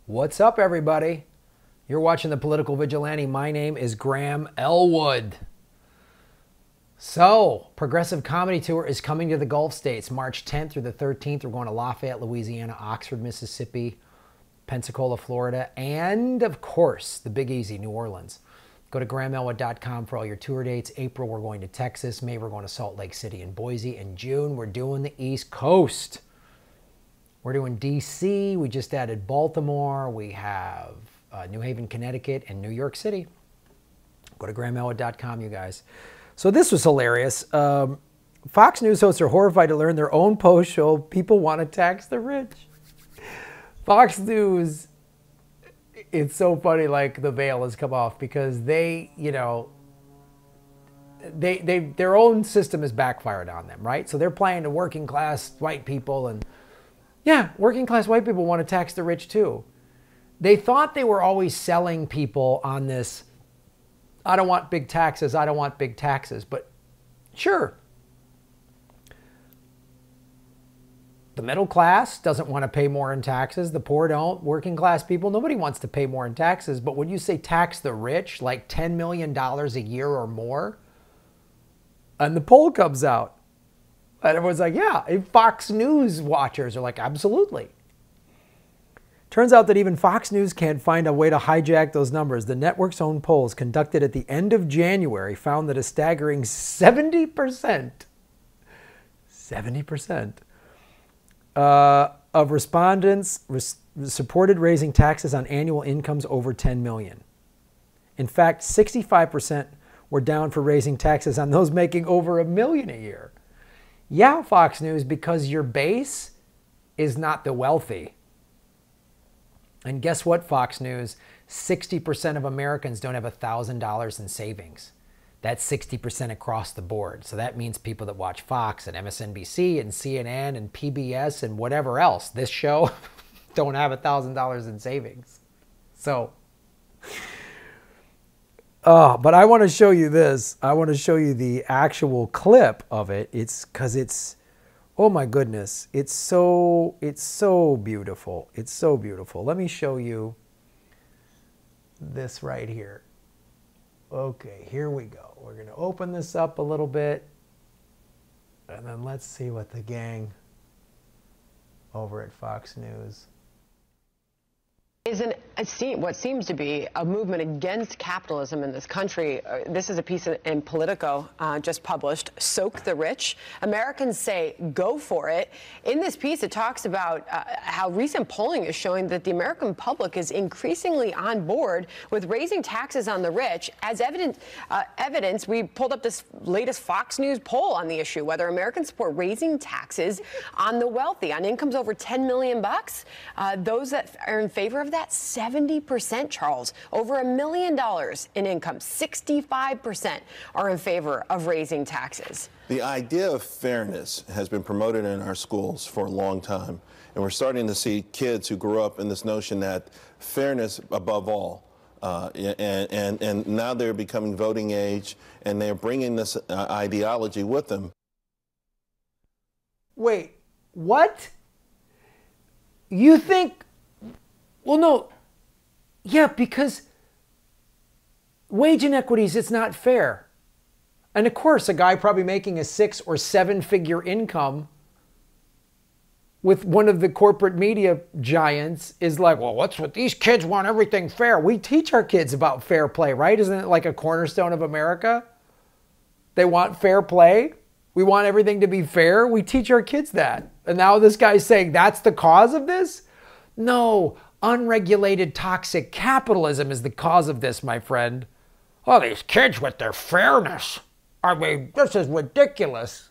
What's up, everybody? You're watching The Political Vigilante. My name is Graham Elwood. So, Progressive Comedy Tour is coming to the Gulf States March 10th through the 13th. We're going to Lafayette, Louisiana, Oxford, Mississippi, Pensacola, Florida, and, of course, the Big Easy, New Orleans. Go to grahamelwood.com for all your tour dates. April, we're going to Texas. May, we're going to Salt Lake City and Boise. In June, we're doing the East Coast. We're doing D.C. We just added Baltimore. We have New Haven, Connecticut, and New York City. Go to grahamelwood.com, you guys. So this was hilarious. Fox News hosts are horrified to learn their own post show people want to tax the rich. Fox News, it's so funny, like the veil has come off because they, you know, their own system is backfired on them, right? So they're playing to working class white people, and yeah, working class white people want to tax the rich too. They thought they were always selling people on this, I don't want big taxes, I don't want big taxes. But sure, the middle class doesn't want to pay more in taxes. The poor don't. Working class people, nobody wants to pay more in taxes. But when you say tax the rich, like $10 million a year or more, and the poll comes out, and everyone's like, yeah, Fox News watchers are like, absolutely. Turns out that even Fox News can't find a way to hijack those numbers. The network's own polls conducted at the end of January found that a staggering 70% of respondents supported raising taxes on annual incomes over $10 million. In fact, 65% were down for raising taxes on those making over $1 million a year. Yeah, Fox News, because your base is not the wealthy. And guess what, Fox News? 60% of Americans don't have $1,000 in savings. That's 60% across the board. So that means people that watch Fox and MSNBC and CNN and PBS and whatever else, this show, don't have $1,000 in savings. So, but I want to show you this. I want to show you the actual clip of it. It's because it's, oh my goodness, it's so beautiful. It's so beautiful. Let me show you this right here. Okay, here we go. We're going to open this up a little bit, and then let's see what the gang over at Fox News is what seems to be a movement against capitalism in this country. This is a piece in Politico just published, Soak the Rich. Americans say, go for it. In this piece, it talks about how recent polling is showing that the American public is increasingly on board with raising taxes on the rich. As evidence, we pulled up this latest Fox News poll on the issue, whether Americans support raising taxes on the wealthy, on incomes over $10 million. Those that are in favor of that, 70%, Charles. Over $1 million in income, 65% are in favor of raising taxes. The idea of fairness has been promoted in our schools for a long time, and we're starting to see kids who grew up in this notion that fairness above all, and now they're becoming voting age, and they're bringing this ideology with them. Wait, what? You think? Well, no. Yeah, because wage inequities, it's not fair. And of course, a guy probably making a 6 or 7 figure income with one of the corporate media giants is like, well, what's with these kids want everything fair? We teach our kids about fair play, right? Isn't it like a cornerstone of America? They want fair play. We want everything to be fair. We teach our kids that. And now this guy's saying that's the cause of this? No. Unregulated toxic capitalism is the cause of this, my friend. Oh, these kids with their fairness. I mean, this is ridiculous.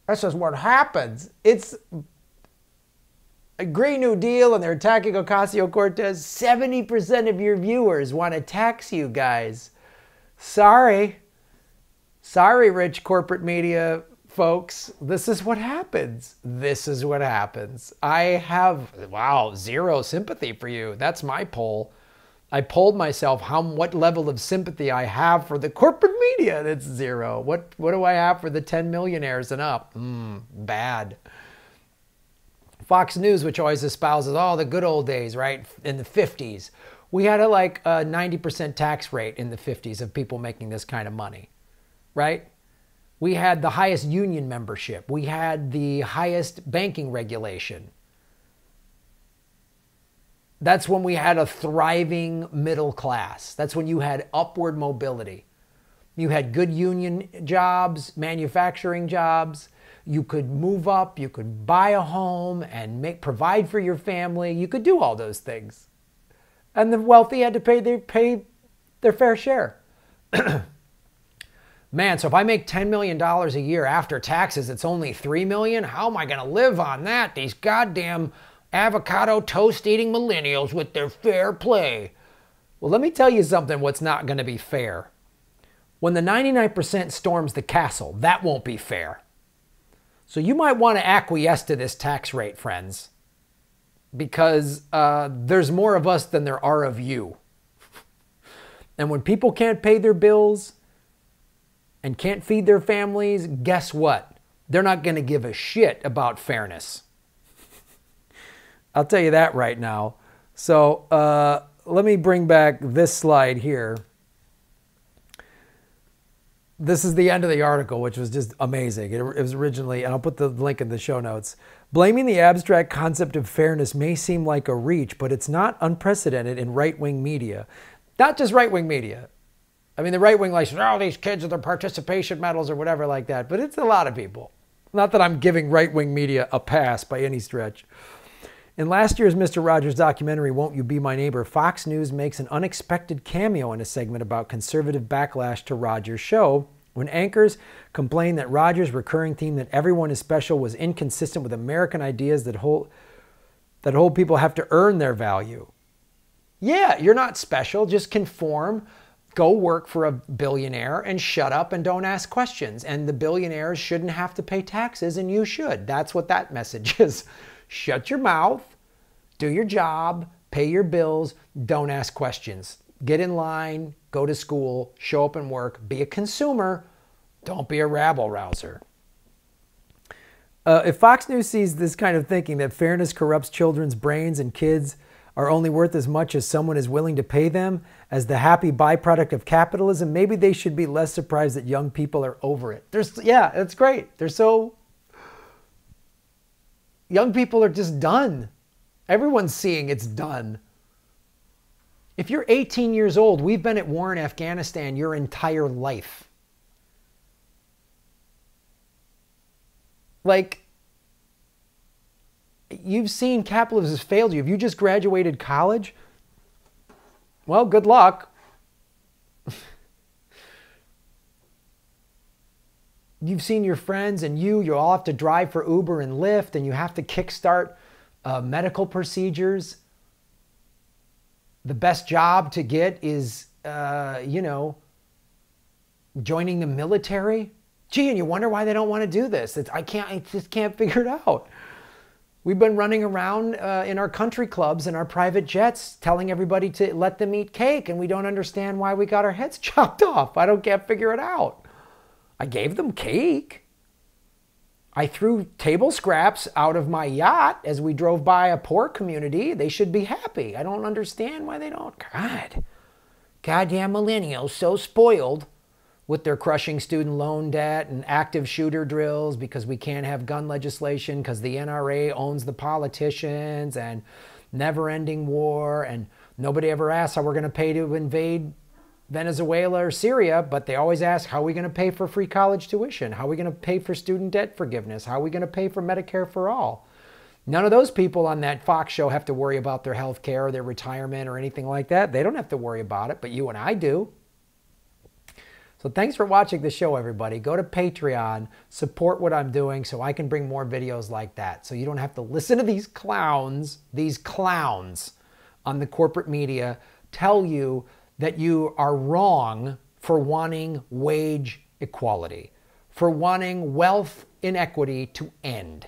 This is what happens. It's a Green New Deal and they're attacking Ocasio-Cortez. 70% of your viewers want to tax you guys. Sorry. Sorry, rich corporate media folks, this is what happens. This is what happens. I have, wow, zero sympathy for you. That's my poll. I polled myself what level of sympathy I have for the corporate media, and it's zero. What do I have for the 10 millionaires and up? Bad. Fox News, which always espouses all the good old days, right? In the 50s. We had a 90% tax rate in the 50s of people making this kind of money, right? We had the highest union membership. We had the highest banking regulation. That's when we had a thriving middle class. That's when you had upward mobility. You had good union jobs, manufacturing jobs. You could move up, you could buy a home and provide for your family. You could do all those things. And the wealthy had to pay their fair share. Man, so if I make $10 million a year after taxes, it's only $3 million? How am I going to live on that? These goddamn avocado toast eating millennials with their fair play. Well, let me tell you something what's not going to be fair. When the 99% storms the castle, that won't be fair. So you might want to acquiesce to this tax rate, friends, because there's more of us than there are of you. And when people can't pay their bills and can't feed their families, guess what? They're not going to give a shit about fairness. I'll tell you that right now. So let me bring back this slide here. This is the end of the article, which was just amazing. It was originally, and I'll put the link in the show notes. Blaming the abstract concept of fairness may seem like a reach, but it's not unprecedented in right-wing media. Not just right-wing media. I mean, the right-wing likes, oh, these kids with their participation medals or whatever like that, but it's a lot of people. Not that I'm giving right-wing media a pass by any stretch. In last year's Mr. Rogers documentary, Won't You Be My Neighbor, Fox News makes an unexpected cameo in a segment about conservative backlash to Rogers' show when anchors complained that Rogers' recurring theme that everyone is special was inconsistent with American ideas that hold people have to earn their value. Yeah, you're not special. Just conform. Go work for a billionaire and shut up and don't ask questions. And the billionaires shouldn't have to pay taxes and you should. That's what that message is. Shut your mouth, do your job, pay your bills, don't ask questions. Get in line, go to school, show up and work, be a consumer, don't be a rabble-rouser. If Fox News sees this kind of thinking that fairness corrupts children's brains and kids are only worth as much as someone is willing to pay them as the happy byproduct of capitalism, maybe they should be less surprised that young people are over it. Yeah, that's great. Young people are just done. Everyone's seeing it's done. If you're 18 years old, we've been at war in Afghanistan your entire life. You've seen capitalism has failed you. If you just graduated college, well, good luck. You've seen your friends and you all have to drive for Uber and Lyft, and you have to kickstart medical procedures. The best job to get is, joining the military. Gee, and you wonder why they don't want to do this. I just can't figure it out. We've been running around in our country clubs and our private jets telling everybody to let them eat cake, and we don't understand why we got our heads chopped off. Can't figure it out. I gave them cake. I threw table scraps out of my yacht as we drove by a poor community. They should be happy. I don't understand why they don't. Goddamn millennials, so spoiled with their crushing student loan debt and active shooter drills because we can't have gun legislation because the NRA owns the politicians and never-ending war, and nobody ever asks how we're going to pay to invade Venezuela or Syria, but they always ask, how are we going to pay for free college tuition? How are we going to pay for student debt forgiveness? How are we going to pay for Medicare for all? None of those people on that Fox show have to worry about their health care or their retirement or anything like that. They don't have to worry about it, but you and I do. So thanks for watching the show, everybody. Go to Patreon, support what I'm doing so I can bring more videos like that. So you don't have to listen to these clowns on the corporate media tell you that you are wrong for wanting wage equality, for wanting wealth inequity to end.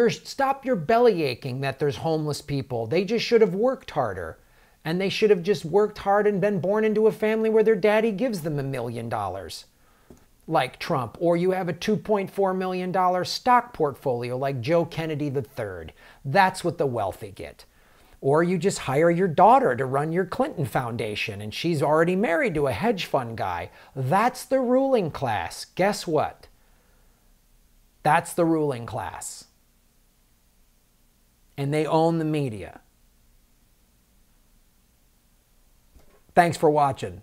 Stop your belly aching that there's homeless people. They just should have worked harder. And they should have just worked hard and been born into a family where their daddy gives them $1 million. like Trump, or you have a $2.4 million stock portfolio like Joe Kennedy III. That's what the wealthy get. Or you just hire your daughter to run your Clinton Foundation and she's already married to a hedge fund guy. That's the ruling class. Guess what? That's the ruling class. And they own the media. Thanks for watching.